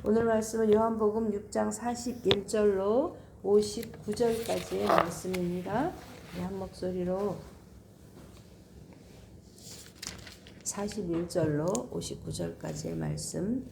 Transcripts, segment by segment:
오늘 말씀은 요한복음 6장 41절로 59절까지의 말씀입니다. 한 목소리로 41절로 59절까지의 말씀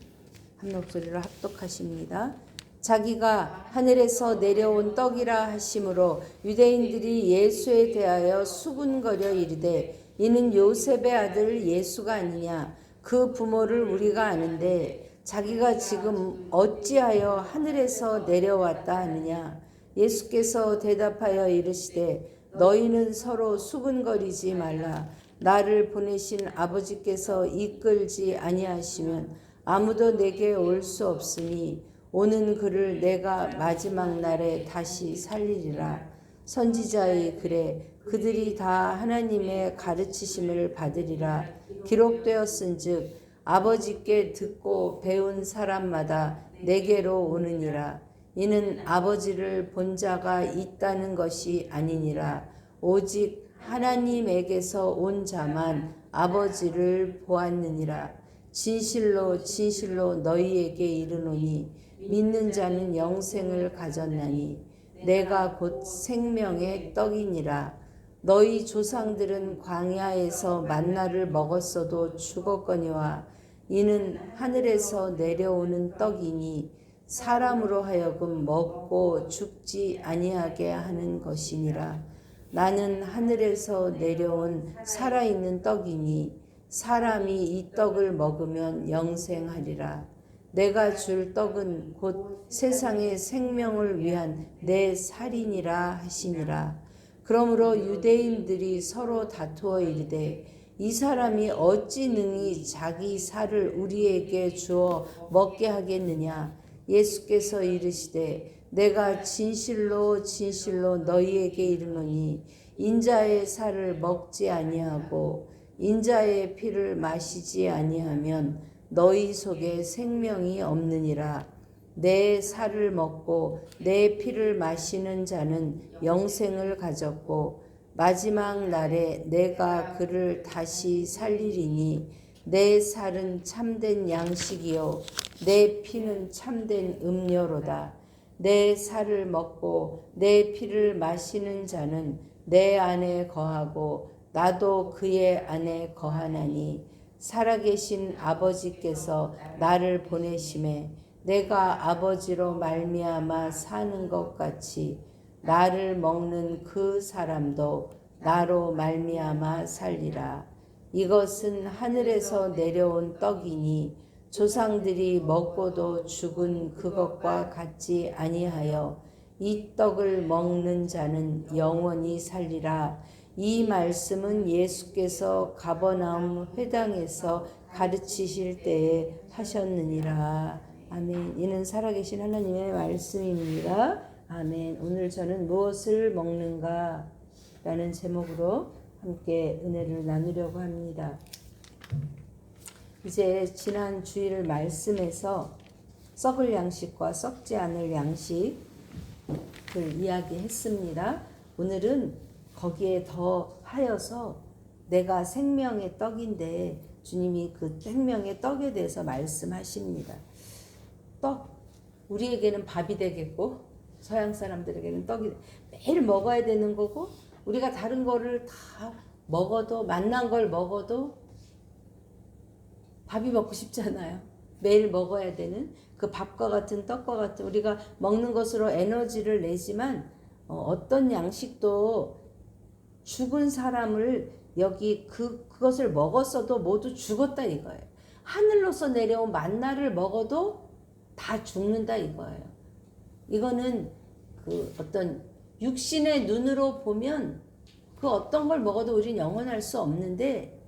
한 목소리로 합독하십니다. 자기가 하늘에서 내려온 떡이라 하심으로 유대인들이 예수에 대하여 수군거려 이르되 이는 요셉의 아들 예수가 아니냐. 그 부모를 우리가 아는데 자기가 지금 어찌하여 하늘에서 내려왔다 하느냐. 예수께서 대답하여 이르시되 너희는 서로 수군거리지 말라. 나를 보내신 아버지께서 이끌지 아니하시면 아무도 내게 올 수 없으니 오는 그를 내가 마지막 날에 다시 살리리라. 선지자의 글에 그들이 다 하나님의 가르치심을 받으리라 기록되었은즉 아버지께 듣고 배운 사람마다 내게로 오느니라. 이는 아버지를 본 자가 있다는 것이 아니니라. 오직 하나님에게서 온 자만 아버지를 보았느니라. 진실로 진실로 너희에게 이르노니 믿는 자는 영생을 가졌나니 내가 곧 생명의 떡이니라. 너희 조상들은 광야에서 만나를 먹었어도 죽었거니와 이는 하늘에서 내려오는 떡이니 사람으로 하여금 먹고 죽지 아니하게 하는 것이니라. 나는 하늘에서 내려온 살아있는 떡이니 사람이 이 떡을 먹으면 영생하리라. 내가 줄 떡은 곧 세상의 생명을 위한 내 살이니라 하시니라. 그러므로 유대인들이 서로 다투어 이르되 이 사람이 어찌 능히 자기 살을 우리에게 주어 먹게 하겠느냐. 예수께서 이르시되 내가 진실로 진실로 너희에게 이르노니 인자의 살을 먹지 아니하고 인자의 피를 마시지 아니하면 너희 속에 생명이 없느니라. 내 살을 먹고 내 피를 마시는 자는 영생을 가졌고 마지막 날에 내가 그를 다시 살리리니 내 살은 참된 양식이요 내 피는 참된 음료로다. 내 살을 먹고 내 피를 마시는 자는 내 안에 거하고 나도 그의 안에 거하나니 살아계신 아버지께서 나를 보내심에 내가 아버지로 말미암아 사는 것 같이 나를 먹는 그 사람도 나로 말미암아 살리라. 이것은 하늘에서 내려온 떡이니 조상들이 먹고도 죽은 그것과 같지 아니하여 이 떡을 먹는 자는 영원히 살리라. 이 말씀은 예수께서 가버나움 회당에서 가르치실 때에 하셨느니라. 아멘. 이는 살아계신 하나님의 말씀입니다. 아멘. 오늘 저는 무엇을 먹는가 라는 제목으로 함께 은혜를 나누려고 합니다. 이제 지난 주일 말씀에서 썩을 양식과 썩지 않을 양식을 이야기했습니다. 오늘은 거기에 더 하여서 내가 생명의 떡인데 주님이 그 생명의 떡에 대해서 말씀하십니다. 떡, 우리에게는 밥이 되겠고 서양 사람들에게는 떡이 매일 먹어야 되는 거고 우리가 다른 거를 다 먹어도 맛난 걸 먹어도 밥이 먹고 싶잖아요. 매일 먹어야 되는 그 밥과 같은 떡과 같은 우리가 먹는 것으로 에너지를 내지만 어떤 양식도 죽은 사람을 여기 그것을 먹었어도 모두 죽었다 이거예요. 하늘로서 내려온 만나를 먹어도 다 죽는다 이거예요. 이거는 그 어떤 육신의 눈으로 보면 그 어떤 걸 먹어도 우리는 영원할 수 없는데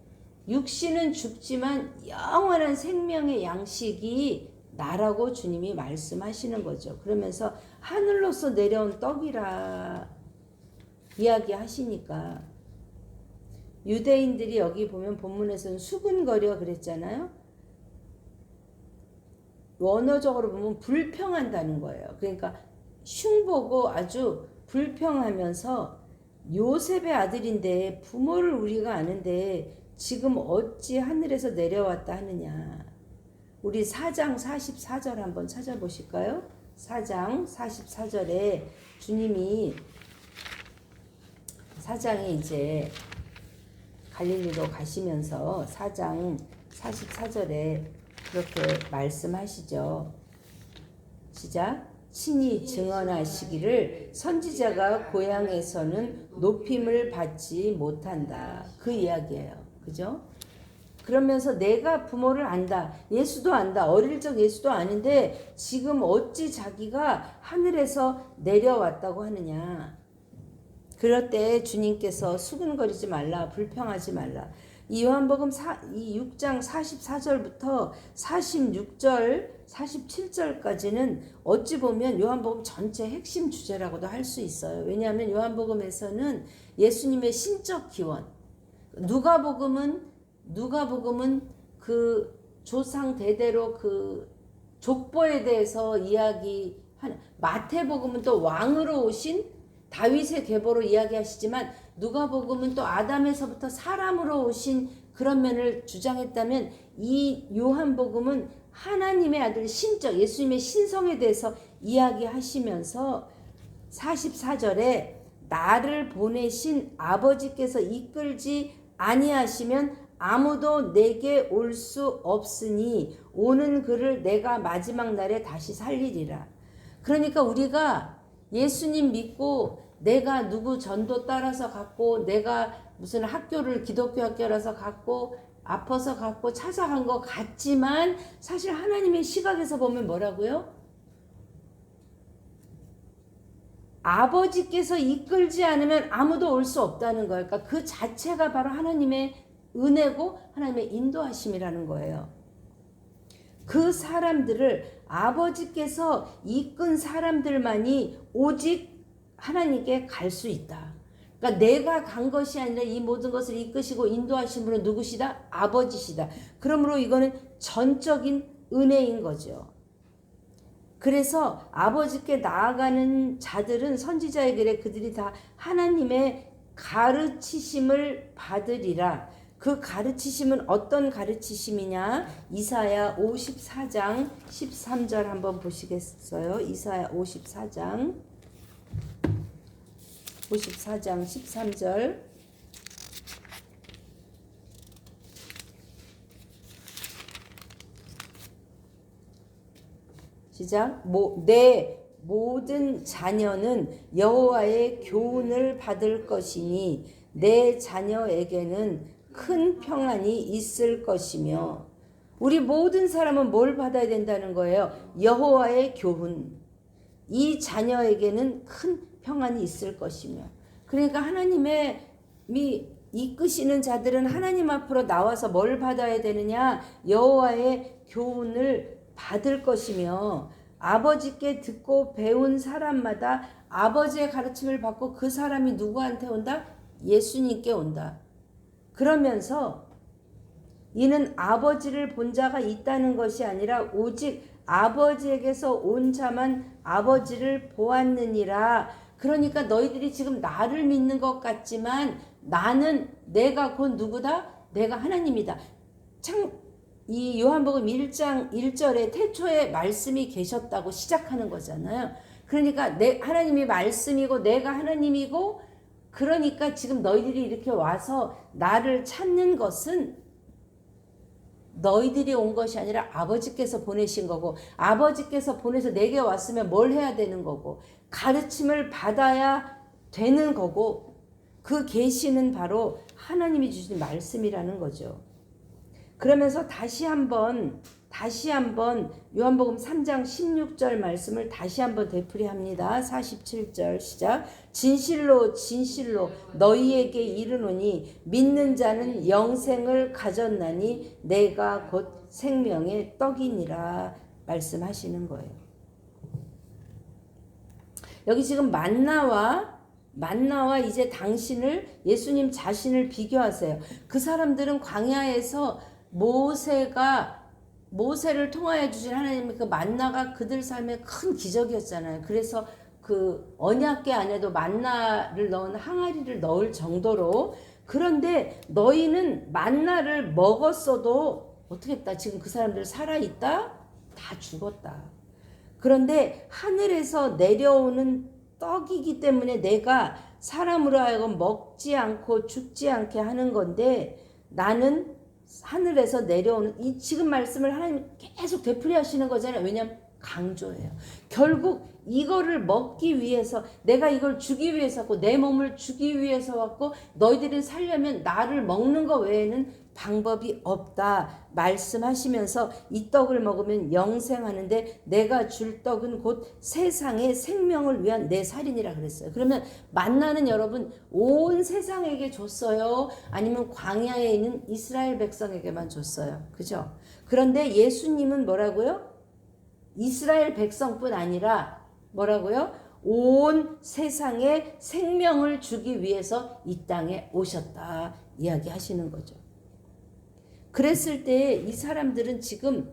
육신은 죽지만 영원한 생명의 양식이 나라고 주님이 말씀하시는 거죠. 그러면서 하늘로서 내려온 떡이라 이야기하시니까 유대인들이 여기 보면 본문에서는 수군거려 그랬잖아요. 원어적으로 보면 불평한다는 거예요. 그러니까 흉보고 아주 불평하면서 요셉의 아들인데 부모를 우리가 아는데 지금 어찌 하늘에서 내려왔다 하느냐. 우리 4장 44절 한번 찾아보실까요? 4장 44절에 주님이 4장에 이제 갈릴리로 가시면서 4장 44절에 그렇게 말씀하시죠. 시작. 친히 증언하시기를 선지자가 고향에서는 높임을 받지 못한다. 그 이야기예요. 그죠? 그러면서 내가 부모를 안다. 예수도 안다. 어릴 적 예수도 아는데 지금 어찌 자기가 하늘에서 내려왔다고 하느냐. 그럴 때 주님께서 수근거리지 말라. 불평하지 말라. 이 요한복음 이 6장 44절부터 46절, 47절까지는 어찌 보면 요한복음 전체 핵심 주제라고도 할 수 있어요. 왜냐하면 요한복음에서는 예수님의 신적 기원, 누가복음은 그 조상 대대로 그 족보에 대해서 이야기하는, 마태복음은 또 왕으로 오신 다윗의 계보로 이야기하시지만 누가복음은 또 아담에서부터 사람으로 오신 그런 면을 주장했다면 이 요한복음은 하나님의 아들 신적 예수님의 신성에 대해서 이야기하시면서 44절에 나를 보내신 아버지께서 이끌지 아니하시면 아무도 내게 올 수 없으니 오는 그를 내가 마지막 날에 다시 살리리라. 그러니까 우리가 예수님 믿고 내가 누구 전도 따라서 갔고 내가 무슨 학교를 기독교 학교라서 갔고 아파서 갔고 찾아간 것 같지만 사실 하나님의 시각에서 보면 뭐라고요? 아버지께서 이끌지 않으면 아무도 올 수 없다는 거예요. 그러니까 그 자체가 바로 하나님의 은혜고 하나님의 인도하심이라는 거예요. 그 사람들을 아버지께서 이끈 사람들만이 오직 하나님께 갈 수 있다. 그러니까 내가 간 것이 아니라 이 모든 것을 이끄시고 인도하신 분은 누구시다? 아버지시다. 그러므로 이거는 전적인 은혜인 거죠. 그래서 아버지께 나아가는 자들은 선지자의 글에 그들이 다 하나님의 가르치심을 받으리라. 그 가르치심은 어떤 가르치심이냐? 이사야 54장 13절 한번 보시겠어요? 이사야 54장 13절 시작. 내 모든 자녀는 여호와의 교훈을 받을 것이니 내 자녀에게는 큰 평안이 있을 것이며. 우리 모든 사람은 뭘 받아야 된다는 거예요? 여호와의 교훈. 이 자녀에게는 큰 평안이 있을 것이며. 그러니까 하나님의 이끄시는 자들은 하나님 앞으로 나와서 뭘 받아야 되느냐? 여호와의 교훈을 받을 것이며, 아버지께 듣고 배운 사람마다 아버지의 가르침을 받고 그 사람이 누구한테 온다? 예수님께 온다. 그러면서 이는 아버지를 본 자가 있다는 것이 아니라 오직 아버지에게서 온 자만 아버지를 보았느니라. 그러니까 너희들이 지금 나를 믿는 것 같지만 나는 내가 곧 누구다? 내가 하나님이다. 이 요한복음 1장 1절에 태초에 말씀이 계셨다고 시작하는 거잖아요. 그러니까 하나님이 말씀이고 내가 하나님이고, 그러니까 지금 너희들이 이렇게 와서 나를 찾는 것은 너희들이 온 것이 아니라 아버지께서 보내신 거고, 아버지께서 보내서 내게 왔으면 뭘 해야 되는 거고, 가르침을 받아야 되는 거고, 그 계시는 바로 하나님이 주신 말씀이라는 거죠. 그러면서 다시 한번 요한복음 3장 16절 말씀을 다시 한번 되풀이합니다. 47절 시작. 진실로 진실로 너희에게 이르노니 믿는 자는 영생을 가졌나니 내가 곧 생명의 떡이니라 말씀하시는 거예요. 여기 지금 만나와 이제 당신을, 예수님 자신을 비교하세요. 그 사람들은 광야에서 모세를 통하여 주신 하나님의 그 만나가 그들 삶의 큰 기적이었잖아요. 그래서 그 언약궤 안에도 만나를 넣은 항아리를 넣을 정도로. 그런데 너희는 만나를 먹었어도 어떻게 했다? 지금 그 사람들 살아있다? 다 죽었다. 그런데 하늘에서 내려오는 떡이기 때문에 내가 사람으로 하여금 먹지 않고 죽지 않게 하는 건데, 나는 하늘에서 내려오는 이 지금 말씀을 하나님 계속 되풀이하시는 거잖아요. 왜냐하면 강조해요. 결국 이거를 먹기 위해서, 내가 이걸 주기 위해서 왔고 내 몸을 주기 위해서 왔고, 너희들은 살려면 나를 먹는 거 외에는 방법이 없다 말씀하시면서, 이 떡을 먹으면 영생하는데 내가 줄 떡은 곧 세상의 생명을 위한 내 살이니라 그랬어요. 그러면 만나는 여러분 온 세상에게 줬어요? 아니면 광야에 있는 이스라엘 백성에게만 줬어요? 그죠? 그런데 예수님은 뭐라고요? 이스라엘 백성뿐 아니라 뭐라고요? 온 세상에 생명을 주기 위해서 이 땅에 오셨다 이야기하시는 거죠. 그랬을 때 이 사람들은 지금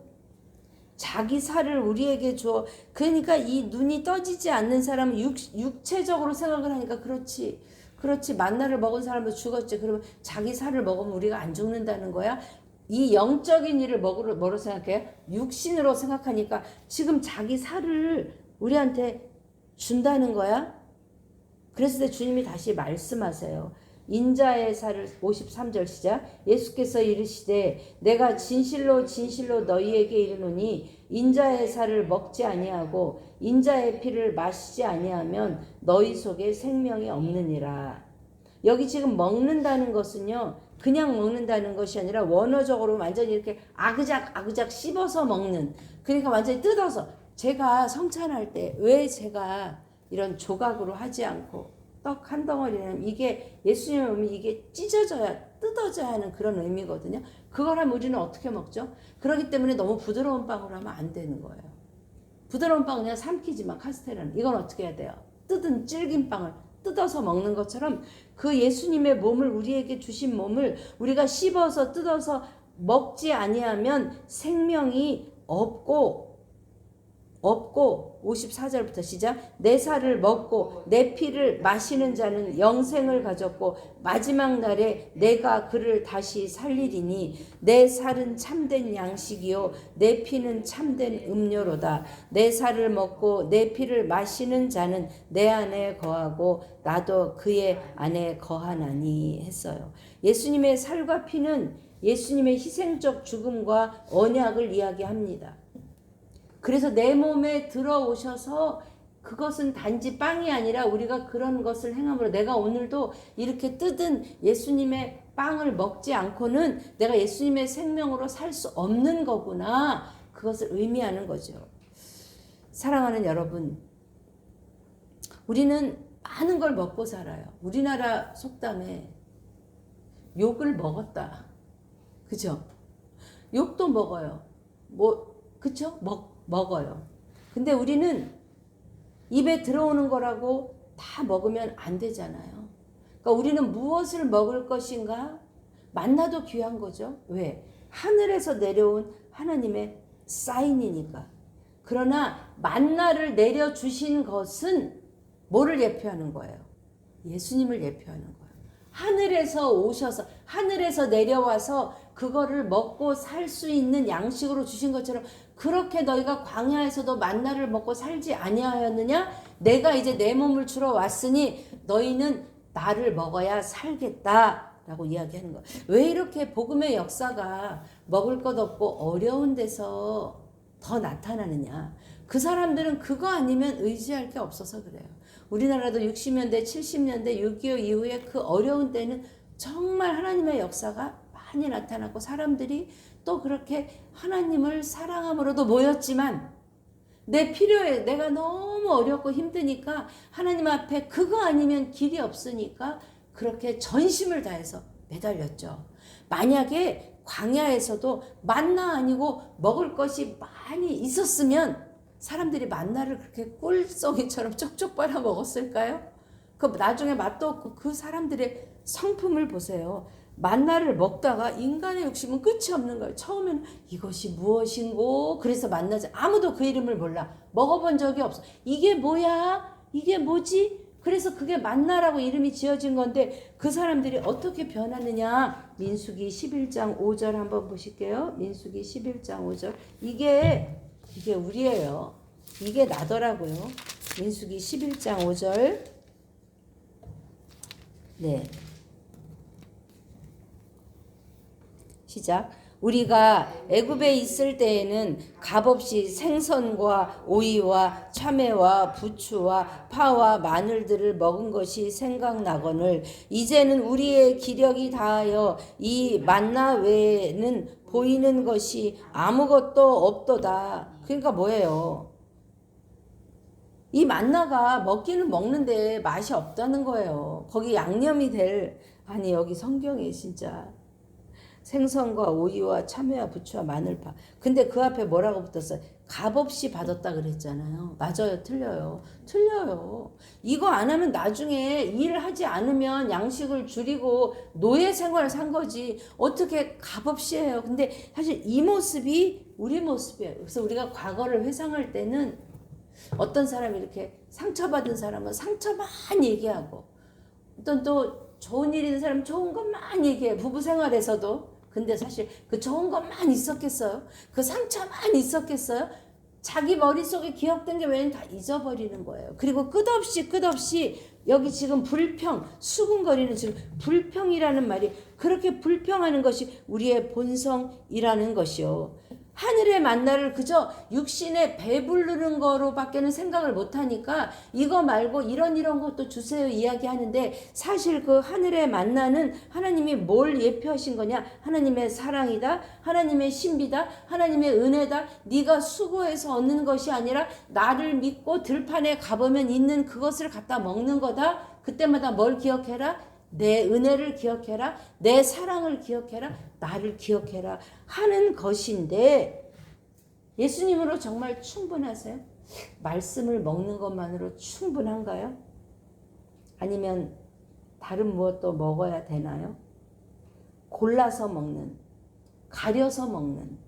자기 살을 우리에게 줘. 그러니까 이 눈이 떠지지 않는 사람은 육체적으로 생각을 하니까 그렇지 만나를 먹은 사람도 죽었지. 그러면 자기 살을 먹으면 우리가 안 죽는다는 거야? 이 영적인 일을 뭐로 생각해요? 육신으로 생각하니까 지금 자기 살을 우리한테 준다는 거야? 그랬을 때 주님이 다시 말씀하세요. 인자의 살을 53절 시작. 예수께서 이르시되 내가 진실로 진실로 너희에게 이르노니 인자의 살을 먹지 아니하고 인자의 피를 마시지 아니하면 너희 속에 생명이 없느니라. 여기 지금 먹는다는 것은요, 그냥 먹는다는 것이 아니라 원어적으로 완전히 이렇게 아그작 씹어서 먹는, 그러니까 완전히 뜯어서. 제가 성찬할 때 왜 제가 이런 조각으로 하지 않고 떡 한 덩어리는, 이게 예수님의 몸이 이게 찢어져야 뜯어져야 하는 그런 의미거든요. 그걸 하면 우리는 어떻게 먹죠? 그렇기 때문에 너무 부드러운 빵으로 하면 안 되는 거예요. 부드러운 빵은 그냥 삼키지만 카스테라는 이건 어떻게 해야 돼요? 뜯은 질긴 빵을 뜯어서 먹는 것처럼 그 예수님의 몸을, 우리에게 주신 몸을 우리가 씹어서 뜯어서 먹지 아니하면 생명이 없고 54절부터 시작. 내 살을 먹고 내 피를 마시는 자는 영생을 가졌고 마지막 날에 내가 그를 다시 살리리니 내 살은 참된 양식이요 내 피는 참된 음료로다. 내 살을 먹고 내 피를 마시는 자는 내 안에 거하고 나도 그의 안에 거하나니 했어요. 예수님의 살과 피는 예수님의 희생적 죽음과 언약을 이야기합니다. 그래서 내 몸에 들어오셔서 그것은 단지 빵이 아니라 우리가 그런 것을 행함으로, 내가 오늘도 이렇게 뜯은 예수님의 빵을 먹지 않고는 내가 예수님의 생명으로 살 수 없는 거구나, 그것을 의미하는 거죠. 사랑하는 여러분, 우리는 많은 걸 먹고 살아요. 우리나라 속담에 욕을 먹었다, 그죠? 욕도 먹어요. 그쵸? 먹어요. 근데 우리는 입에 들어오는 거라고 다 먹으면 안 되잖아요. 그러니까 우리는 무엇을 먹을 것인가? 만나도 귀한 거죠. 왜? 하늘에서 내려온 하나님의 사인이니까. 그러나 만나를 내려주신 것은 뭐를 예표하는 거예요? 예수님을 예표하는 거예요. 하늘에서 오셔서, 하늘에서 내려와서 그거를 먹고 살 수 있는 양식으로 주신 것처럼, 그렇게 너희가 광야에서도 만나를 먹고 살지 아니하였느냐? 내가 이제 내 몸을 주러 왔으니 너희는 나를 먹어야 살겠다 라고 이야기하는 거예요. 왜 이렇게 복음의 역사가 먹을 것 없고 어려운 데서 더 나타나느냐? 그 사람들은 그거 아니면 의지할 게 없어서 그래요. 우리나라도 60년대 70년대 6.25 이후에 그 어려운 때는 정말 하나님의 역사가 많이 나타났고, 사람들이 또 그렇게 하나님을 사랑함으로도 모였지만, 내 필요에 내가 너무 어렵고 힘드니까 하나님 앞에 그거 아니면 길이 없으니까 그렇게 전심을 다해서 매달렸죠. 만약에 광야에서도 만나 아니고 먹을 것이 많이 있었으면 사람들이 만나를 그렇게 꿀송이처럼 쪽쪽 빨아 먹었을까요? 그 나중에 맛도 없고 그 사람들의 성품을 보세요. 만나를 먹다가 인간의 욕심은 끝이 없는 거예요. 처음에는 이것이 무엇인고, 그래서 만나지, 아무도 그 이름을 몰라. 먹어본 적이 없어. 이게 뭐야? 이게 뭐지? 그래서 그게 만나라고 이름이 지어진 건데 그 사람들이 어떻게 변하느냐. 민수기 11장 5절 한번 보실게요. 민수기 11장 5절. 이게 우리예요. 이게 나더라고요. 민수기 11장 5절. 네. 시작. 우리가 애굽에 있을 때에는 값없이 생선과 오이와 참외와 부추와 파와 마늘들을 먹은 것이 생각나거늘 이제는 우리의 기력이 다하여 이 만나 외에는 보이는 것이 아무것도 없도다. 그러니까 뭐예요? 이 만나가 먹기는 먹는데 맛이 없다는 거예요. 거기 양념이 아니 여기 성경에 진짜 생선과 오이와 참외와 부추와 마늘파. 근데 그 앞에 뭐라고 붙었어요? 값없이 받았다 그랬잖아요. 맞아요? 틀려요? 틀려요. 이거 안 하면 나중에 일하지 않으면 양식을 줄이고 노예 생활을 산 거지. 어떻게 값없이 해요? 근데 사실 이 모습이 우리 모습이에요. 그래서 우리가 과거를 회상할 때는 어떤 사람이 이렇게 상처받은 사람은 상처만 얘기하고 어떤 또 좋은 일 있는 사람은 좋은 것만 얘기해. 부부 생활에서도. 근데 사실 그 좋은 것만 있었겠어요? 그 상처만 있었겠어요? 자기 머릿속에 기억된 게 외에는 다 잊어버리는 거예요. 그리고 끝없이 여기 지금 불평, 수군거리는 지금 불평이라는 말이 그렇게 불평하는 것이 우리의 본성이라는 것이요. 하늘의 만나를 그저 육신에 배부르는 거로밖에는 생각을 못하니까 이거 말고 이런 것도 주세요 이야기하는데 사실 그 하늘의 만나는 하나님이 뭘 예표하신 거냐. 하나님의 사랑이다. 하나님의 신비다. 하나님의 은혜다. 네가 수고해서 얻는 것이 아니라 나를 믿고 들판에 가보면 있는 그것을 갖다 먹는 거다. 그때마다 뭘 기억해라? 내 은혜를 기억해라. 내 사랑을 기억해라. 나를 기억해라 하는 것인데 예수님으로 정말 충분하세요? 말씀을 먹는 것만으로 충분한가요? 아니면 다른 무엇도 먹어야 되나요? 골라서 먹는, 가려서 먹는.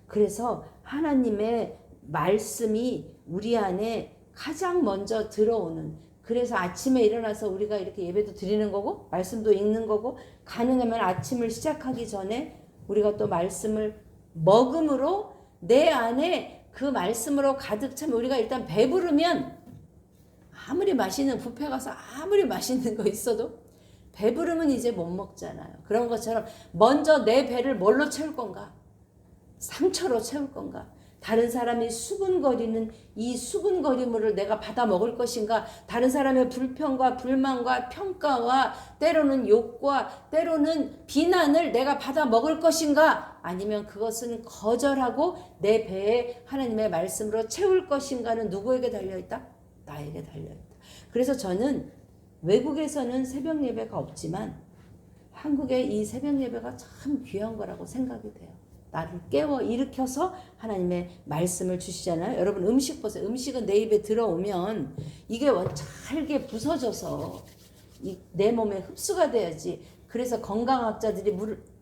그래서 하나님의 말씀이 우리 안에 가장 먼저 들어오는, 그래서 아침에 일어나서 우리가 이렇게 예배도 드리는 거고 말씀도 읽는 거고 가능하면 아침을 시작하기 전에 우리가 또 말씀을 먹음으로 내 안에 그 말씀으로 가득 차면 우리가 일단 배부르면 아무리 맛있는 뷔페 가서 아무리 맛있는 거 있어도 배부르면 이제 못 먹잖아요. 그런 것처럼 먼저 내 배를 뭘로 채울 건가? 상처로 채울 건가? 다른 사람이 수군거리는 이 수군거림을 내가 받아 먹을 것인가? 다른 사람의 불평과 불만과 평가와 때로는 욕과 때로는 비난을 내가 받아 먹을 것인가? 아니면 그것은 거절하고 내 배에 하나님의 말씀으로 채울 것인가는 누구에게 달려있다? 나에게 달려있다. 그래서 저는 외국에서는 새벽 예배가 없지만 한국의 이 새벽 예배가 참 귀한 거라고 생각이 돼요. 나를 깨워 일으켜서 하나님의 말씀을 주시잖아요. 여러분 음식 보세요. 음식은 내 입에 들어오면 이게 잘게 부서져서 내 몸에 흡수가 돼야지. 그래서 건강학자들이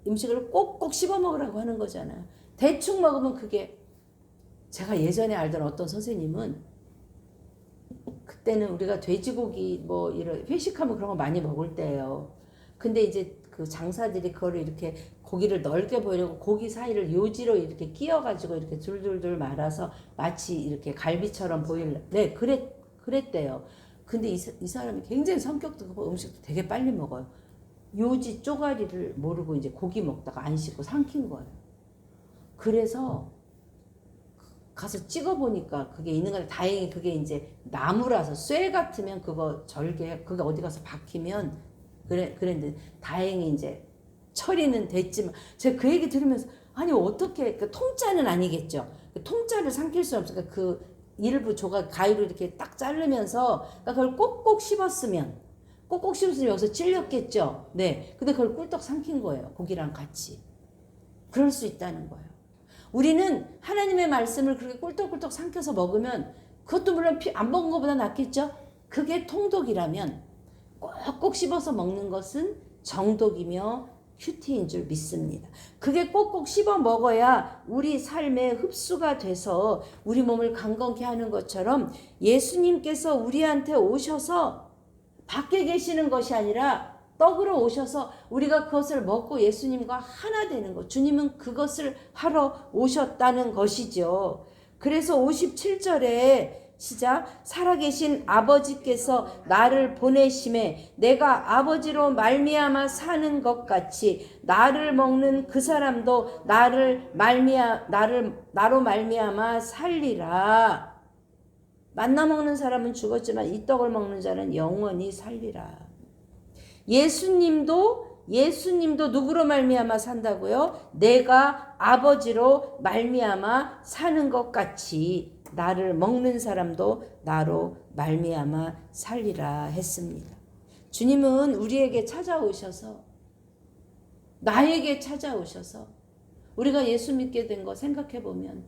음식을 꼭꼭 씹어 먹으라고 하는 거잖아요. 대충 먹으면 그게, 제가 예전에 알던 어떤 선생님은 그때는 우리가 돼지고기 뭐 이런 회식하면 그런 거 많이 먹을 때예요. 근데 이제 그 장사들이 그거를 이렇게 고기를 넓게 보이려고 고기 사이를 요지로 이렇게 끼워가지고 이렇게 둘둘둘 말아서 마치 이렇게 갈비처럼 네, 그랬대요. 근데 이 사람이 굉장히 성격도 크고 음식도 되게 빨리 먹어요. 요지 쪼가리를 모르고 이제 고기 먹다가 안 씻고 삼킨 거예요. 그래서 가서 찍어보니까 그게 있는 건데 다행히 그게 이제 나무라서 쇠 같으면 그거 절개, 그게 어디 가서 박히면 그랬는데 다행히 이제 처리는 됐지만 제가 그 얘기 들으면서 아니 어떻게 그 통짜는 아니겠죠. 그 통짜를 삼킬 수 없으니까 그 일부 조각 가위로 이렇게 딱 자르면서 그러니까 그걸 꼭꼭 씹었으면 여기서 찔렸겠죠. 네. 근데 그걸 꿀떡 삼킨 거예요. 고기랑 같이. 그럴 수 있다는 거예요. 우리는 하나님의 말씀을 그렇게 꿀떡꿀떡 삼켜서 먹으면 그것도 물론 안 먹은 것보다 낫겠죠. 그게 통독이라면 꼭꼭 씹어서 먹는 것은 정독이며 큐티인 줄 믿습니다. 그게 꼭꼭 씹어 먹어야 우리 삶에 흡수가 돼서 우리 몸을 강건케 하는 것처럼 예수님께서 우리한테 오셔서 밖에 계시는 것이 아니라 떡으로 오셔서 우리가 그것을 먹고 예수님과 하나 되는 것. 주님은 그것을 하러 오셨다는 것이죠. 그래서 57절에 시작. 살아계신 아버지께서 나를 보내심에 내가 아버지로 말미암아 사는 것 같이 나를 먹는 그 사람도 나로 말미암아 살리라. 만나 먹는 사람은 죽었지만 이 떡을 먹는 자는 영원히 살리라. 예수님도 누구로 말미암아 산다고요? 내가 아버지로 말미암아 사는 것 같이 나를 먹는 사람도 나로 말미암아 살리라 했습니다. 주님은 우리에게 찾아오셔서 나에게 찾아오셔서 우리가 예수 믿게 된 거 생각해 보면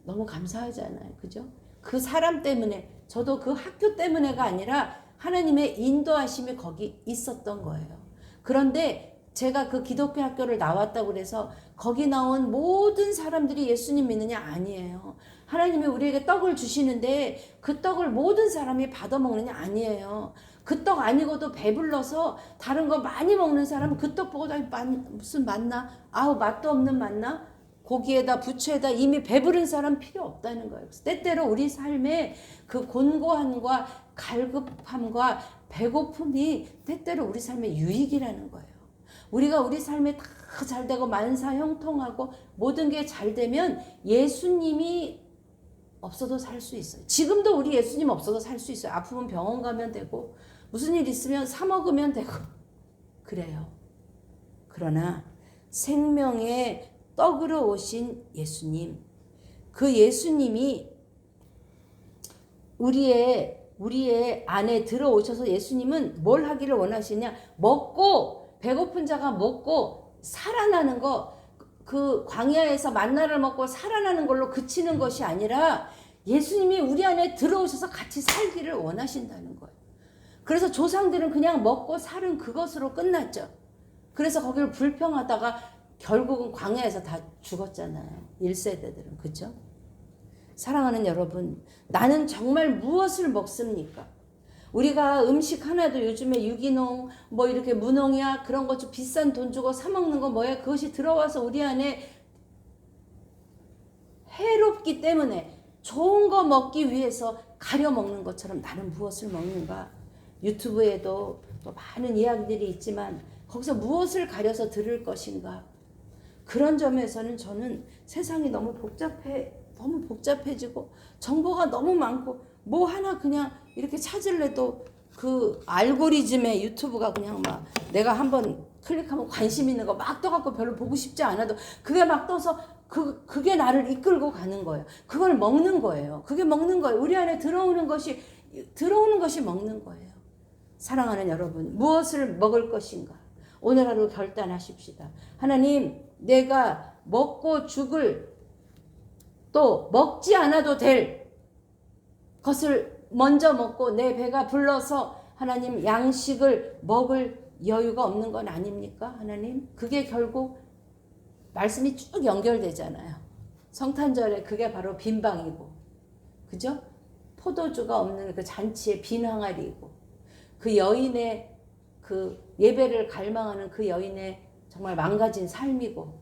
너무 감사하잖아요. 그죠? 그 사람 때문에 저도 그 학교 때문에가 아니라 하나님의 인도하심이 거기 있었던 거예요. 그런데 제가 그 기독교 학교를 나왔다고 그래서 거기 나온 모든 사람들이 예수님 믿느냐? 아니에요. 하나님이 우리에게 떡을 주시는데 그 떡을 모든 사람이 받아 먹느냐? 아니에요. 그 떡 아니고도 배불러서 다른 거 많이 먹는 사람은 그 떡 보고 무슨 맛나? 아우 맛도 없는 맛나? 고기에다 부추에다 이미 배부른 사람 필요 없다는 거예요. 때때로 우리 삶에 그 곤고함과 갈급함과 배고픔이 때때로 우리 삶의 유익이라는 거예요. 우리가 우리 삶에 다 잘되고 만사 형통하고 모든 게 잘되면 예수님이 없어도 살 수 있어요. 지금도 우리 예수님 없어도 살 수 있어요. 아프면 병원 가면 되고 무슨 일 있으면 사 먹으면 되고 그래요. 그러나 생명의 떡으로 오신 예수님, 그 예수님이 우리의 안에 들어오셔서 예수님은 뭘 하기를 원하시냐? 먹고 배고픈 자가 먹고 살아나는 거, 그 광야에서 만나를 먹고 살아나는 걸로 그치는 것이 아니라 예수님이 우리 안에 들어오셔서 같이 살기를 원하신다는 거예요. 그래서 조상들은 그냥 먹고 살은 그것으로 끝났죠. 그래서 거기를 불평하다가 결국은 광야에서 다 죽었잖아요. 1세대들은. 그죠? 사랑하는 여러분, 나는 정말 무엇을 먹습니까? 우리가 음식 하나도 요즘에 유기농, 뭐 이렇게 무농약 그런 거 좀 비싼 돈 주고 사 먹는 거 뭐야? 그것이 들어와서 우리 안에 해롭기 때문에 좋은 거 먹기 위해서 가려 먹는 것처럼 나는 무엇을 먹는가? 유튜브에도 또 많은 이야기들이 있지만 거기서 무엇을 가려서 들을 것인가? 그런 점에서는 저는 세상이 너무 복잡해지고 정보가 너무 많고 뭐 하나 그냥 이렇게 찾을래도 그 알고리즘의 유튜브가 그냥 막 내가 한번 클릭하면 관심 있는 거 막 떠갖고 별로 보고 싶지 않아도 그게 막 떠서 그게 나를 이끌고 가는 거예요. 그걸 먹는 거예요. 그게 먹는 거예요. 우리 안에 들어오는 것이 먹는 거예요. 사랑하는 여러분, 무엇을 먹을 것인가? 오늘 하루 결단하십시다. 하나님, 내가 먹고 죽을 또 먹지 않아도 될 것을 먼저 먹고 내 배가 불러서 하나님 양식을 먹을 여유가 없는 건 아닙니까? 하나님, 그게 결국 말씀이 쭉 연결되잖아요. 성탄절에 그게 바로 빈방이고, 그죠? 포도주가 없는 그 잔치의 빈 항아리이고, 그 여인의 그 예배를 갈망하는 그 여인의 정말 망가진 삶이고,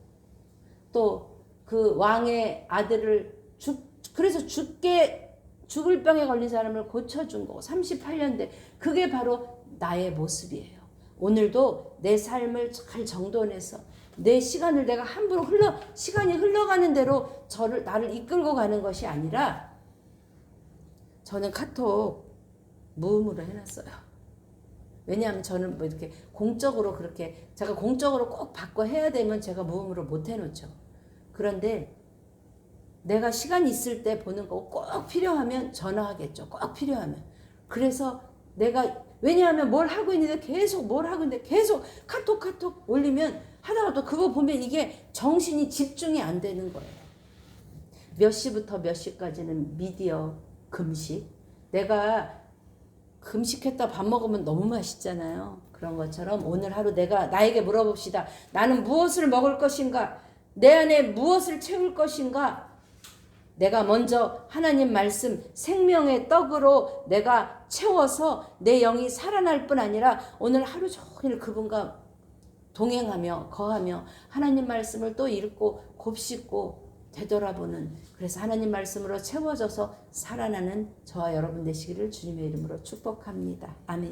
또 그 왕의 아들을 그래서 죽을 병에 걸린 사람을 고쳐준 거고 38년대 그게 바로 나의 모습이에요. 오늘도 내 삶을 잘 정돈해서 내 시간을 내가 함부로 시간이 흘러가는 대로 나를 이끌고 가는 것이 아니라 저는 카톡 무음으로 해놨어요. 왜냐하면 저는 뭐 이렇게 공적으로 그렇게 제가 공적으로 꼭 받고 해야 되면 제가 무음으로 못 해놓죠. 그런데 내가 시간 있을 때 보는 거 꼭 필요하면 전화하겠죠. 꼭 필요하면. 그래서 내가 왜냐하면 뭘 하고 있는데 계속 카톡 올리면 하다가 또 그거 보면 이게 정신이 집중이 안 되는 거예요. 몇 시부터 몇 시까지는 미디어 금식. 내가 금식했다 밥 먹으면 너무 맛있잖아요. 그런 것처럼 오늘 하루 나에게 물어봅시다. 나는 무엇을 먹을 것인가? 내 안에 무엇을 채울 것인가? 내가 먼저 하나님 말씀 생명의 떡으로 내가 채워서 내 영이 살아날 뿐 아니라 오늘 하루 종일 그분과 동행하며 거하며 하나님 말씀을 또 읽고 곱씹고 되돌아보는, 그래서 하나님 말씀으로 채워져서 살아나는 저와 여러분 되시기를 주님의 이름으로 축복합니다. 아멘.